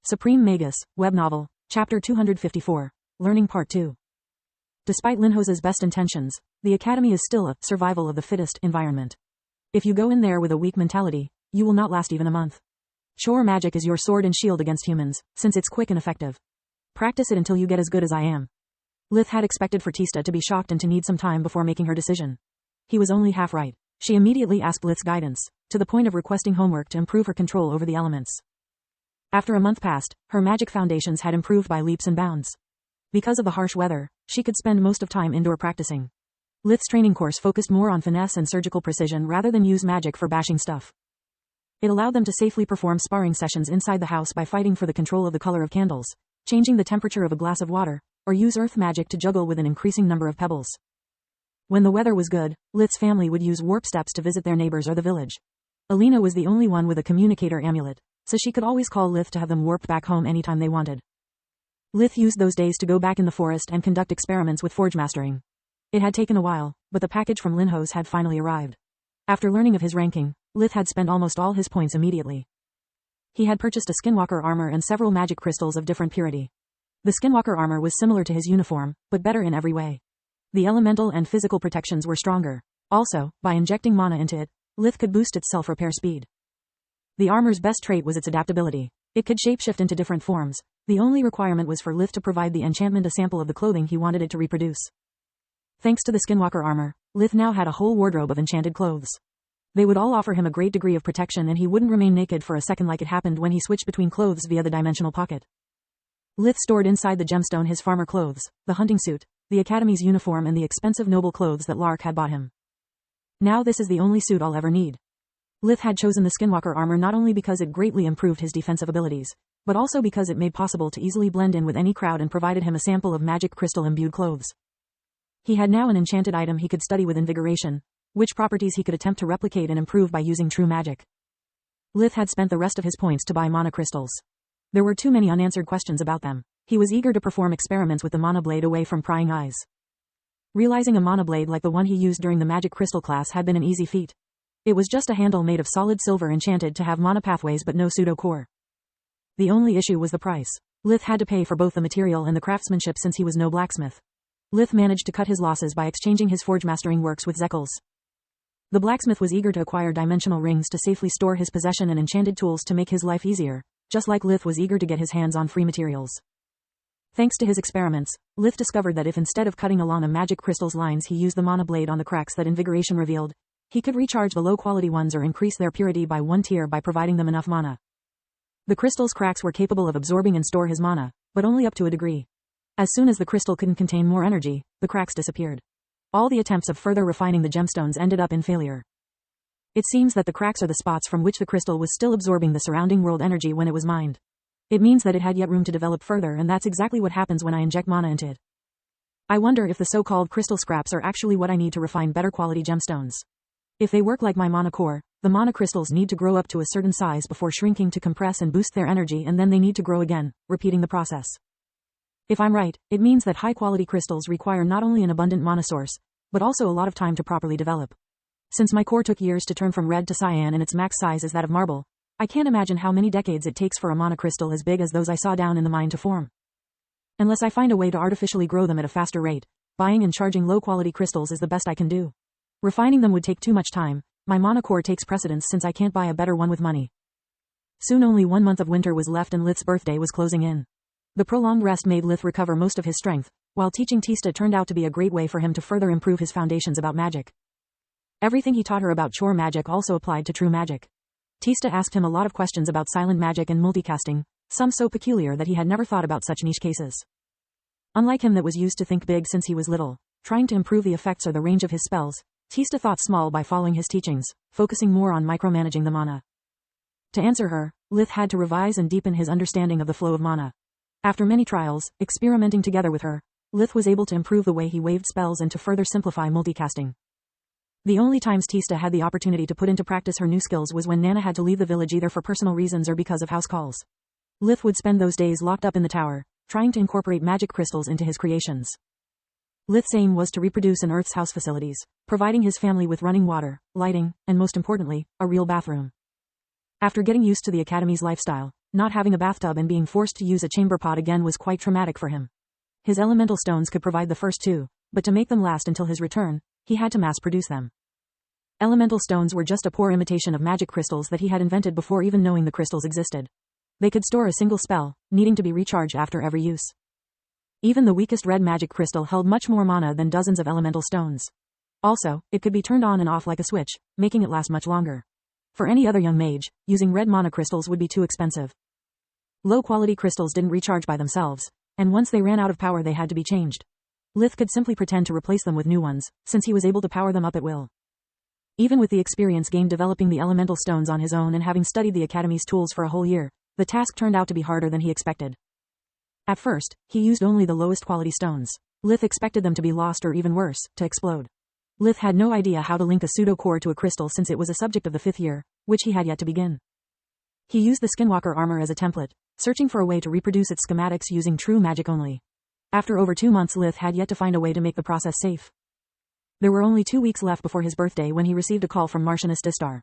Supreme Magus, Web Novel, Chapter 254, Learning Part 2. Despite Linhouse's best intentions, the Academy is still a survival of the fittest environment. If you go in there with a weak mentality, you will not last even a month. Sure, magic is your sword and shield against humans, since it's quick and effective. Practice it until you get as good as I am. Lith had expected for Tista to be shocked and to need some time before making her decision. He was only half right. She immediately asked Lith's guidance, to the point of requesting homework to improve her control over the elements. After a month passed, her magic foundations had improved by leaps and bounds. Because of the harsh weather, she could spend most of time indoor practicing. Lith's training course focused more on finesse and surgical precision rather than use magic for bashing stuff. It allowed them to safely perform sparring sessions inside the house by fighting for the control of the color of candles, changing the temperature of a glass of water, or use earth magic to juggle with an increasing number of pebbles. When the weather was good, Lith's family would use warp steps to visit their neighbors or the village. Alina was the only one with a communicator amulet, so she could always call Lith to have them warped back home anytime they wanted. Lith used those days to go back in the forest and conduct experiments with forge mastering. It had taken a while, but the package from Linhose had finally arrived. After learning of his ranking, Lith had spent almost all his points immediately. He had purchased a skinwalker armor and several magic crystals of different purity. The skinwalker armor was similar to his uniform, but better in every way. The elemental and physical protections were stronger. Also, by injecting mana into it, Lith could boost its self-repair speed. The armor's best trait was its adaptability. It could shapeshift into different forms. The only requirement was for Lith to provide the enchantment a sample of the clothing he wanted it to reproduce. Thanks to the skinwalker armor, Lith now had a whole wardrobe of enchanted clothes. They would all offer him a great degree of protection and he wouldn't remain naked for a second like it happened when he switched between clothes via the dimensional pocket. Lith stored inside the gemstone his farmer clothes, the hunting suit, the Academy's uniform and the expensive noble clothes that Lark had bought him. Now this is the only suit I'll ever need. Lith had chosen the skinwalker armor not only because it greatly improved his defensive abilities, but also because it made possible to easily blend in with any crowd and provided him a sample of magic crystal-imbued clothes. He had now an enchanted item he could study with invigoration, which properties he could attempt to replicate and improve by using true magic. Lith had spent the rest of his points to buy mana crystals. There were too many unanswered questions about them. He was eager to perform experiments with the mana blade away from prying eyes. Realizing a mana blade like the one he used during the magic crystal class had been an easy feat. It was just a handle made of solid silver enchanted to have mana pathways but no pseudo-core. The only issue was the price. Lith had to pay for both the material and the craftsmanship since he was no blacksmith. Lith managed to cut his losses by exchanging his forge mastering works with Zekel's. The blacksmith was eager to acquire dimensional rings to safely store his possession and enchanted tools to make his life easier, just like Lith was eager to get his hands on free materials. Thanks to his experiments, Lith discovered that if instead of cutting along a magic crystal's lines he used the mana blade on the cracks that invigoration revealed, he could recharge the low-quality ones or increase their purity by one tier by providing them enough mana. The crystal's cracks were capable of absorbing and store his mana, but only up to a degree. As soon as the crystal couldn't contain more energy, the cracks disappeared. All the attempts of further refining the gemstones ended up in failure. It seems that the cracks are the spots from which the crystal was still absorbing the surrounding world energy when it was mined. It means that it had yet room to develop further, and that's exactly what happens when I inject mana into it. I wonder if the so-called crystal scraps are actually what I need to refine better quality gemstones. If they work like my mana core, the mana crystals need to grow up to a certain size before shrinking to compress and boost their energy, and then they need to grow again, repeating the process. If I'm right, it means that high-quality crystals require not only an abundant mana source, but also a lot of time to properly develop. Since my core took years to turn from red to cyan and its max size is that of marble, I can't imagine how many decades it takes for a mana crystal as big as those I saw down in the mine to form. Unless I find a way to artificially grow them at a faster rate, buying and charging low-quality crystals is the best I can do. Refining them would take too much time. My mana core takes precedence since I can't buy a better one with money. Soon only 1 month of winter was left and Lith's birthday was closing in. The prolonged rest made Lith recover most of his strength, while teaching Tista turned out to be a great way for him to further improve his foundations about magic. Everything he taught her about chore magic also applied to true magic. Tista asked him a lot of questions about silent magic and multicasting, some so peculiar that he had never thought about such niche cases. Unlike him that was used to think big since he was little, trying to improve the effects or the range of his spells, Tista thought small by following his teachings, focusing more on micromanaging the mana. To answer her, Lith had to revise and deepen his understanding of the flow of mana. After many trials, experimenting together with her, Lith was able to improve the way he waved spells and to further simplify multicasting. The only times Tista had the opportunity to put into practice her new skills was when Nana had to leave the village either for personal reasons or because of house calls. Lith would spend those days locked up in the tower, trying to incorporate magic crystals into his creations. Lith's aim was to reproduce in Earth's house facilities, providing his family with running water, lighting, and most importantly, a real bathroom. After getting used to the Academy's lifestyle, not having a bathtub and being forced to use a chamber pot again was quite traumatic for him. His elemental stones could provide the first two, but to make them last until his return, he had to mass-produce them. Elemental stones were just a poor imitation of magic crystals that he had invented before even knowing the crystals existed. They could store a single spell, needing to be recharged after every use. Even the weakest red magic crystal held much more mana than dozens of elemental stones. Also, it could be turned on and off like a switch, making it last much longer. For any other young mage, using red mana crystals would be too expensive. Low-quality crystals didn't recharge by themselves, and once they ran out of power they had to be changed. Lith could simply pretend to replace them with new ones, since he was able to power them up at will. Even with the experience gained developing the elemental stones on his own and having studied the Academy's tools for a whole year, the task turned out to be harder than he expected. At first, he used only the lowest quality stones. Lith expected them to be lost or even worse, to explode. Lith had no idea how to link a pseudo-core to a crystal since it was a subject of the 5th year, which he had yet to begin. He used the Skinwalker armor as a template, searching for a way to reproduce its schematics using true magic only. After over 2 months, Lith had yet to find a way to make the process safe. There were only 2 weeks left before his birthday when he received a call from Martianist Istar.